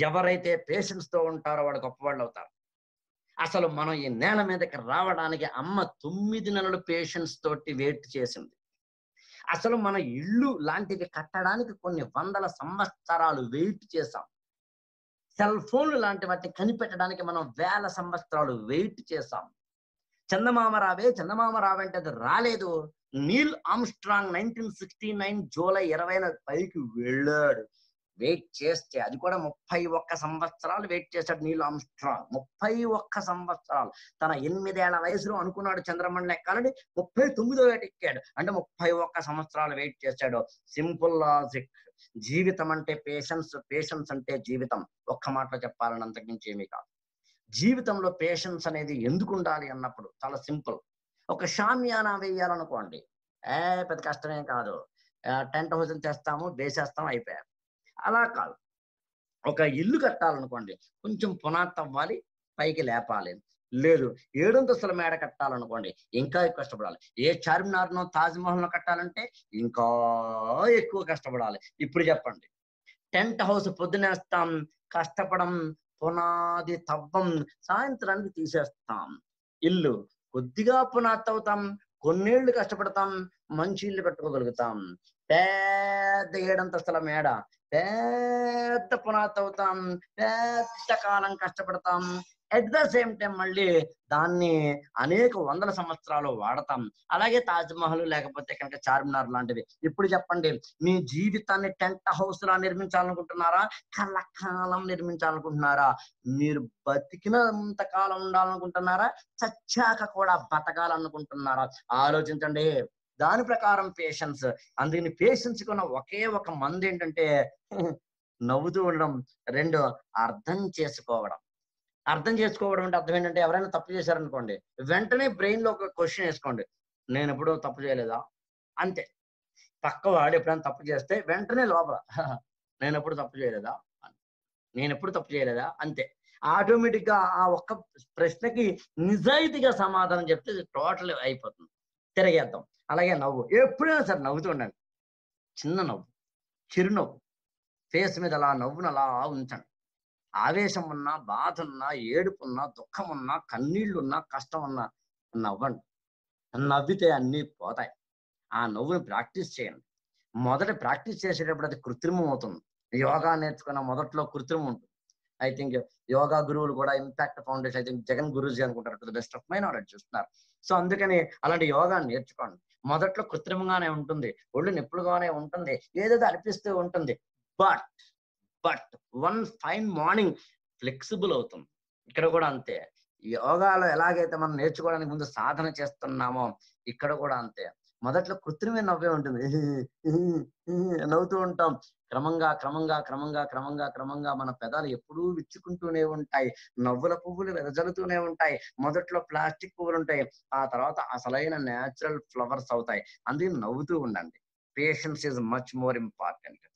ఎవరైతే పేషెన్స్ తో ఉంటారో వాళ్ళు గొప్పవాళ్ళు అవుతారు. అసలు మనం ఈ నేల మీదకి రావడానికి అమ్మ 9 నెలలు పేషెన్స్ తోటి వెయిట్ చేసింది. అసలు మన ఇల్లు లాంటివి కట్టడానికి కొన్ని వందల సంవత్సరాలు వెయిట్ చేసాం. సెల్ ఫోన్లు లాంటి వాటిని కనిపెట్టడానికి మనం వేల సంవత్సరాలు వెయిట్ చేసాం. చందమామ రావంటే అది రాలేదు. నీల్ ఆర్మ్‌స్ట్రాంగ్ 1969 జూలై 20న పైకి వెళ్ళాడు. వెయిట్ చేస్తే అది కూడా 31 సంవత్సరాలు వెయిట్ చేశాడు నీల్ ఆర్మ్‌స్ట్రాంగ్. 31 సంవత్సరాలు. తన 8 ఏళ్ల వయసులో అనుకున్నాడు చంద్రమండలం ఎక్కాలని, 39వ ఏట ఎక్కాడు. అంటే 31 సంవత్సరాలు వెయిట్ చేశాడు. Simple logic. జీవితం అంటే పేషెన్స్, పేషెన్స్ అంటే జీవితం. ఒక్క మాటలో చెప్పాలని అంతకు మించి ఏమీ కాదు. జీవితంలో పేషెన్స్ అనేది ఎందుకుండాలి అన్నప్పుడు చాలా సింపుల్. ఒక షామియానా వేయాలనుకోండి. పెద్ద కష్టమేం కాదు. టెంట్ హౌస్‌ని తెస్తాము, వేసేస్తాం అయిపాయే. అలా కాదు. ఒక ఇల్లు కట్టాలనుకోండి. కొంచెం పునాది తవ్వాలి, పైకి లేపాలి. లేదు, ఏడంతస్తుల మేడ కట్టాలనుకోండి. ఇంకా ఎక్కువ కష్టపడాలి. ఏ చార్మినార్‌నో, తాజ్‌మహల్‌నో కట్టాలంటే ఇంకా ఎక్కువ కష్టపడాలి. ఇప్పుడు చెప్పండి. టెంట్ హౌస్ పొద్దునేస్తాం, కష్టపడం, పునాది తవ్వం, సాయంత్రానికి తీసేస్తాం. ఇల్లు కొద్దిగా పునాది తవ్వుతాం, కొన్నేళ్లు కష్టపడతాం, మంచి ఇల్లు కట్టుకోగలుగుతాం. పెద్ద ఏడంతస్తుల మేడ, పెద్ద పునాది తవ్వుతాం, పెద్ద కాలం కష్టపడతాం. ఎట్ ద సేమ్ టైమ్ మళ్ళీ దాన్ని అనేక వందల సంవత్సరాలు వాడతాం. అలాగే తాజ్‌మహల్ లేకపోతే కనుక చార్మినార్ లాంటివి. ఇప్పుడు చెప్పండి, మీ జీవితాన్ని టెంట్ హౌస్‌లా నిర్మించాలనుకుంటున్నారా? కలకాలం నిర్మించాలనుకుంటున్నారా? మీరు బతికినంత కాలం ఉండాలనుకుంటున్నారా? చచ్చాక కూడా బతకాలనుకుంటున్నారా? ఆలోచించండి. దాని ప్రకారం పేషెన్స్. అందుకని పేషెన్స్‌కున్న ఒకే ఒక మందేంటంటే నవ్వుతూ ఉండడం. 2 అర్థం చేసుకోవడం. అర్థం చేసుకోవడం అంటే అర్థం ఏంటంటే ఎవరైనా తప్పు చేశారనుకోండి, వెంటనే బ్రెయిన్‌లో ఒక క్వెషన్ ఏసుకోండి. నేనెప్పుడూ తప్పు చేయలేదా? అంతే. పక్కవాడు ఎప్పుడైనా తప్పు చేస్తే వెంటనే లోపల నేనెప్పుడు తప్పు చేయలేదా? నేనెప్పుడు తప్పు చేయలేదా? అంతే. ఆటోమేటిక్‌గా ఆ ఒక్క ప్రశ్నకి నిజాయితీగా సమాధానం చెప్తే టోటల్ అయిపోతుంది. తిరగేద్దాం. అలాగే నవ్వు. ఎప్పుడైనా సరే నవ్వుతూ ఉండండి. చిన్న నవ్వు, చిరునవ్వు. ఫేస్ మీద అలా నవ్వును అలా ఉంచండి. ఆవేశం ఉన్నా, బాధున్నా, ఏడుపున్నా, దుఃఖమున్నా, కన్నీళ్లున్నా, కష్టమున్నా నవ్వండి. నవ్వితే అన్నీ పోతాయి. ఆ నవ్వుని ప్రాక్టీస్ చేయండి. మొదట ప్రాక్టీస్ చేసేటప్పుడు అది కృత్రిమం అవుతుంది. యోగా నేర్చుకున్న మొదట్లో కృత్రిమం ఉంటుంది. ఐ థింక్ యోగా గురువులు కూడా impact foundation I think Jagan Guruji అనుకుంటారు. To the best of my knowledge చూస్తున్నారు. సో, అందుకని అలాంటి యోగా నేర్చుకోండి. మొదట్లో కృత్రిమంగానే ఉంటుంది. ఒళ్ళు నొప్పులుగానే ఉంటుంది. ఏదేదో అనిపిస్తూ ఉంటుంది. But, but one fine morning flexible అవుతుంది. ఇక్కడ కూడా అంతే. యోగాలో ఎలాగైతే మనం నేర్చుకోవడానికి ముందు సాధన చేస్తున్నామో, ఇక్కడ కూడా అంతే. మొదట్లో కృత్రిమ నవ్వే ఉంటుంది. నవ్వుతూ ఉంటాం. క్రమంగా మన పెదాలు ఎప్పుడూ విచ్చుకుంటూనే ఉంటాయి. నవ్వుల పువ్వులు వెదజల్లుతూనే ఉంటాయి. మొదట్లో ప్లాస్టిక్ పువ్వులుంటాయి. ఆ తర్వాత అసలైన నేచురల్ ఫ్లవర్స్ అవుతాయి. అందుకే నవ్వుతూ ఉండండి. Patience is much more important.